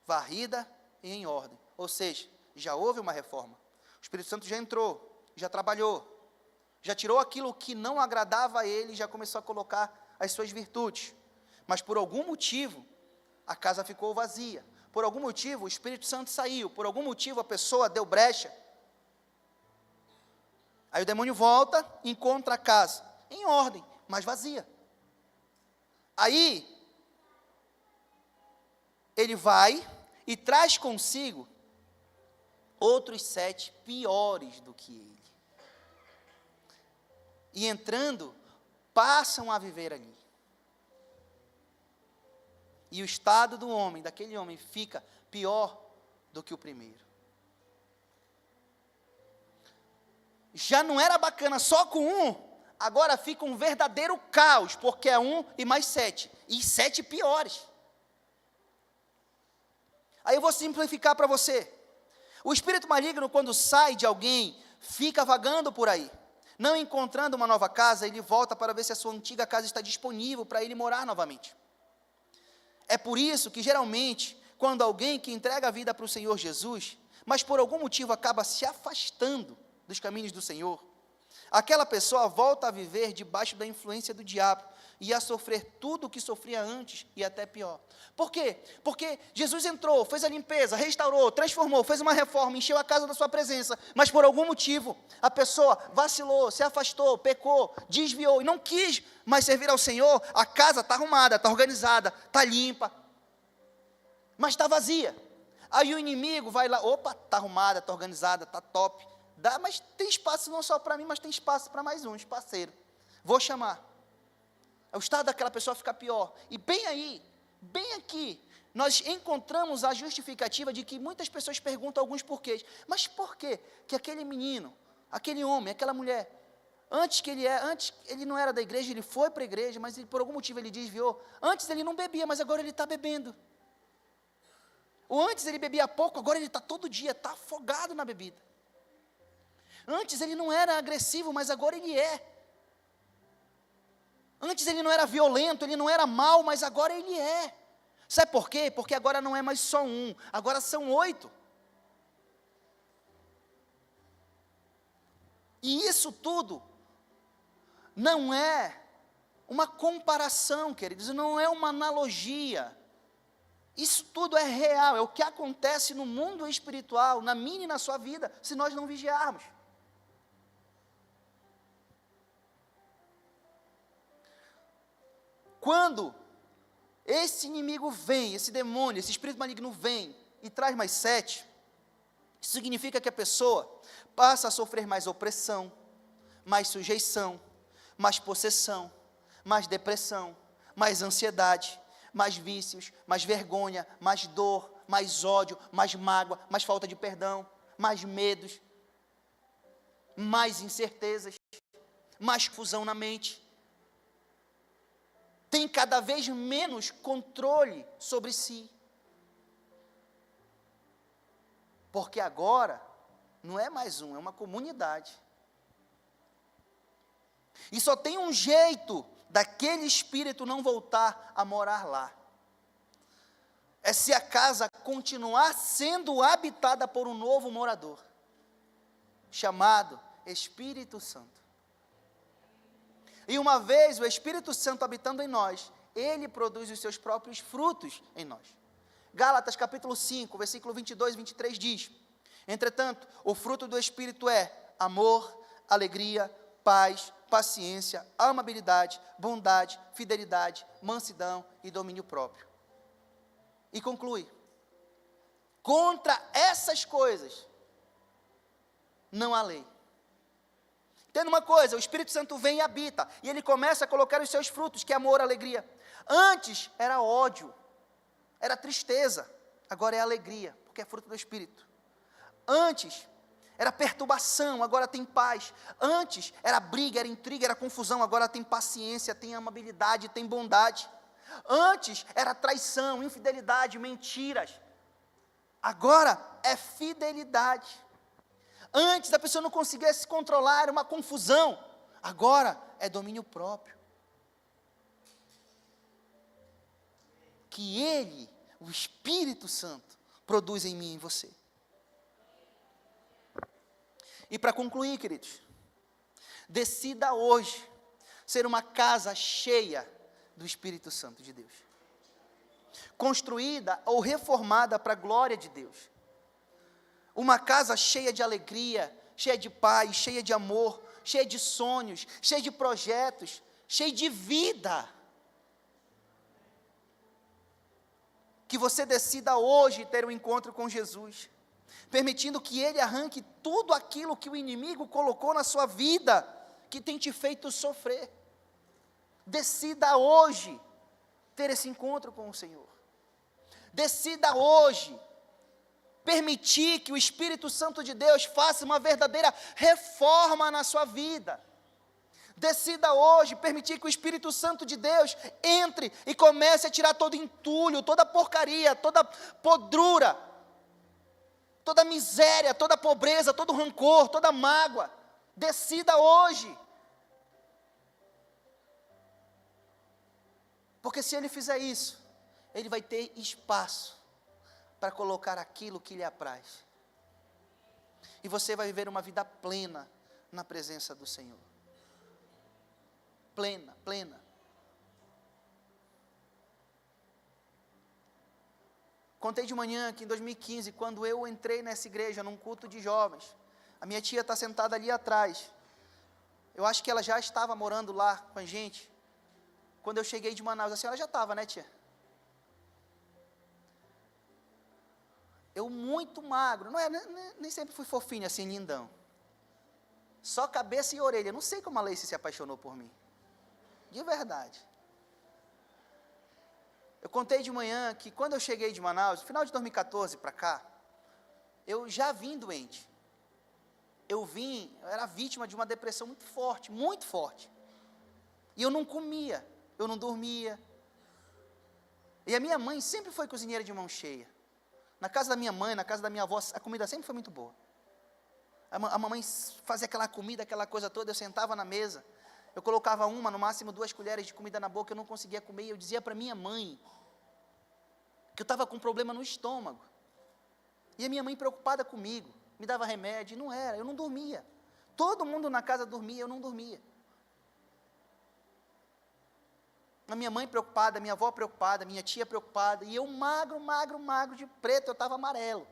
varrida e em ordem. Ou seja, já houve uma reforma. O Espírito Santo já entrou, já trabalhou, já tirou aquilo que não agradava a ele e já começou a colocar as suas virtudes. Mas por algum motivo, a casa ficou vazia. por algum motivo o Espírito Santo saiu, por algum motivo a pessoa deu brecha. Aí o demônio volta e encontra a casa em ordem, mas vazia. Aí ele vai e traz consigo outros 7 piores do que ele. E entrando, passam a viver ali. E o estado do homem, daquele homem, fica pior do que o primeiro. Já não era bacana só com um, agora fica um verdadeiro caos, porque é 1 e mais 7, e 7 piores. Aí eu vou simplificar para você. O espírito maligno, quando sai de alguém, fica vagando por aí. Não encontrando uma nova casa, ele volta para ver se a sua antiga casa está disponível para ele morar novamente. É por isso que, geralmente, quando alguém que entrega a vida para o Senhor Jesus, mas por algum motivo acaba se afastando dos caminhos do Senhor, aquela pessoa volta a viver debaixo da influência do diabo e a sofrer tudo o que sofria antes e até pior. Por quê? Porque Jesus entrou, fez a limpeza, restaurou, transformou, fez uma reforma, encheu a casa da sua presença, mas por algum motivo a pessoa vacilou, se afastou, pecou, desviou e não quis mais servir ao Senhor. A casa está arrumada, está organizada, está limpa, mas está vazia. Aí o inimigo vai lá, opa, está arrumada, está organizada, está top, dá, mas tem espaço não só para mim, mas tem espaço para mais um parceiro, vou chamar. O estado daquela pessoa fica pior. E bem aí, bem aqui, nós encontramos a justificativa de que muitas pessoas perguntam alguns porquês. Mas por quê que aquele menino, aquele homem, aquela mulher, antes ele não era da igreja, ele foi para a igreja, mas por algum motivo ele desviou. Antes ele não bebia, mas agora ele está bebendo. Ou antes ele bebia pouco, agora ele está todo dia, está afogado na bebida. Antes ele não era agressivo, mas agora ele é. Antes ele não era violento, ele não era mau, mas agora ele é. Sabe por quê? Porque agora não é mais só um, agora são 8. E isso tudo não é uma comparação, queridos, não é uma analogia. Isso tudo é real, é o que acontece no mundo espiritual, na minha e na sua vida, se nós não vigiarmos. Quando esse inimigo vem, esse demônio, esse espírito maligno vem e traz mais 7, isso significa que a pessoa passa a sofrer mais opressão, mais sujeição, mais possessão, mais depressão, mais ansiedade, mais vícios, mais vergonha, mais dor, mais ódio, mais mágoa, mais falta de perdão, mais medos, mais incertezas, mais confusão na mente. Tem cada vez menos controle sobre si. Porque agora não é mais um, é uma comunidade. E só tem um jeito daquele espírito não voltar a morar lá. É se a casa continuar sendo habitada por um novo morador, chamado Espírito Santo. E uma vez o Espírito Santo habitando em nós, ele produz os seus próprios frutos em nós. Gálatas capítulo 5, versículo 22 e 23 diz: entretanto, o fruto do Espírito é amor, alegria, paz, paciência, amabilidade, bondade, fidelidade, mansidão e domínio próprio. E conclui: contra essas coisas não há lei. Entenda uma coisa, o Espírito Santo vem e habita, e ele começa a colocar os seus frutos, que é amor, alegria. Antes era ódio, era tristeza, agora é alegria, porque é fruto do Espírito. Antes era perturbação, agora tem paz. Antes era briga, era intriga, era confusão, agora tem paciência, tem amabilidade, tem bondade. Antes era traição, infidelidade, mentiras, agora é fidelidade. Antes a pessoa não conseguia se controlar, era uma confusão, agora é domínio próprio. Que Ele, o Espírito Santo, produz em mim e em você. E para concluir, queridos, decida hoje ser uma casa cheia do Espírito Santo de Deus. construída ou reformada para a glória de Deus. Uma casa cheia de alegria, cheia de paz, cheia de amor, cheia de sonhos, cheia de projetos, cheia de vida. Que você decida hoje ter um encontro com Jesus, permitindo que Ele arranque tudo aquilo que o inimigo colocou na sua vida, que tem te feito sofrer. Decida hoje ter esse encontro com o Senhor. Decida hoje permitir que o Espírito Santo de Deus faça uma verdadeira reforma na sua vida. Decida hoje permitir que o Espírito Santo de Deus entre e comece a tirar todo entulho, toda porcaria, toda podrura, toda miséria, toda pobreza, todo rancor, toda mágoa. Decida hoje. Porque se Ele fizer isso, Ele vai ter espaço para colocar aquilo que lhe apraz. E você vai viver uma vida plena na presença do Senhor. Plena, plena. Contei de manhã que em 2015, quando eu entrei nessa igreja, num culto de jovens, a minha tia está sentada ali atrás. Eu acho que ela já estava morando lá com a gente. Quando eu cheguei de Manaus, a senhora já estava, né, tia? Eu muito magro, nem sempre fui fofinho assim, lindão. Só cabeça e orelha. Não sei como a Leice se apaixonou por mim. De verdade. Eu contei de manhã que quando eu cheguei de Manaus, no final de 2014 para cá, eu já vim doente. Eu era vítima de uma depressão muito forte, muito forte. E eu não comia, eu não dormia. E a minha mãe sempre foi cozinheira de mão cheia. Na casa da minha mãe, na casa da minha avó, a comida sempre foi muito boa. A mamãe fazia aquela comida, aquela coisa toda, eu sentava na mesa, eu colocava uma, no máximo 2 colheres de comida na boca, eu não conseguia comer, e eu dizia para minha mãe que eu estava com um problema no estômago. E a minha mãe preocupada comigo, me dava remédio, e não era, eu não dormia. Todo mundo na casa dormia, eu não dormia. A minha mãe preocupada, minha avó preocupada, minha tia preocupada, e eu magro, de preto, eu estava amarelo.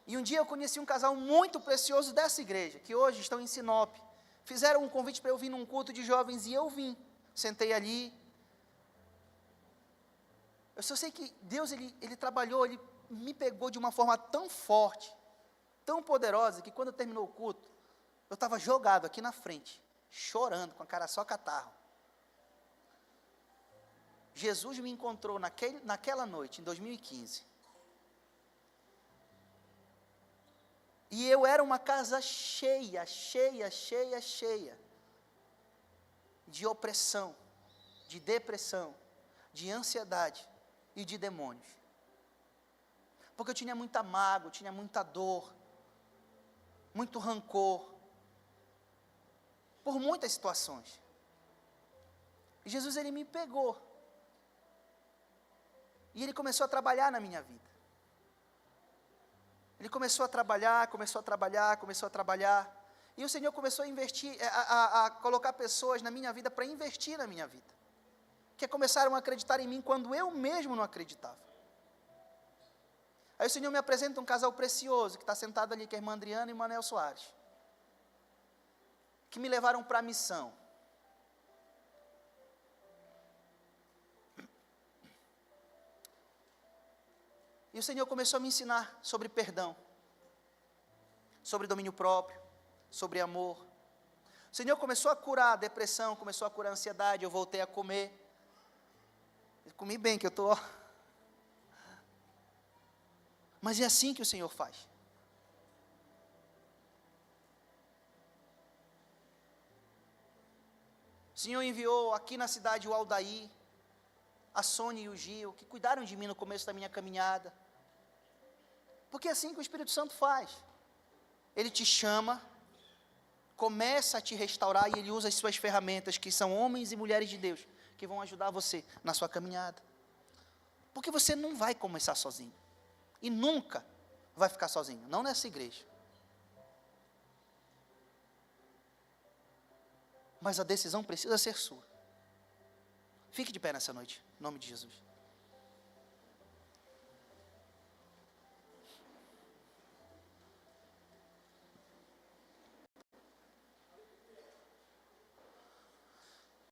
E um dia eu conheci um casal muito precioso dessa igreja, que hoje estão em Sinop. Fizeram um convite para eu vir num culto de jovens, e eu vim. Sentei ali. Eu só sei que Deus, Ele trabalhou, Ele me pegou de uma forma tão forte, tão poderosa, que quando terminou o culto, eu estava jogado aqui na frente, chorando, com a cara só catarro. Jesus me encontrou naquela noite, em 2015. E eu era uma casa cheia de opressão, de depressão, de ansiedade e de demônios. Porque eu tinha muita mágoa, tinha muita dor, muito rancor, por muitas situações. E Jesus, Ele me pegou. E Ele começou a trabalhar na minha vida. Ele começou a trabalhar. E o Senhor começou a investir, a colocar pessoas na minha vida para investir na minha vida. Que começaram a acreditar em mim quando eu mesmo não acreditava. Aí o Senhor me apresenta um casal precioso, que está sentado ali, que é a irmã Adriana e o Manel Soares. Que me levaram para a missão. E o Senhor começou a me ensinar sobre perdão, sobre domínio próprio, sobre amor. O Senhor começou a curar a depressão, começou a curar a ansiedade, eu voltei a comer. Eu comi bem, que eu estou... Mas é assim que o Senhor faz. O Senhor enviou aqui na cidade o Aldair, a Sônia e o Gil, que cuidaram de mim no começo da minha caminhada. Porque é assim que o Espírito Santo faz. Ele te chama, começa a te restaurar e Ele usa as suas ferramentas, que são homens e mulheres de Deus, que vão ajudar você na sua caminhada. Porque você não vai começar sozinho. E nunca vai ficar sozinho, não nessa igreja. Mas a decisão precisa ser sua. Fique de pé nessa noite, em nome de Jesus.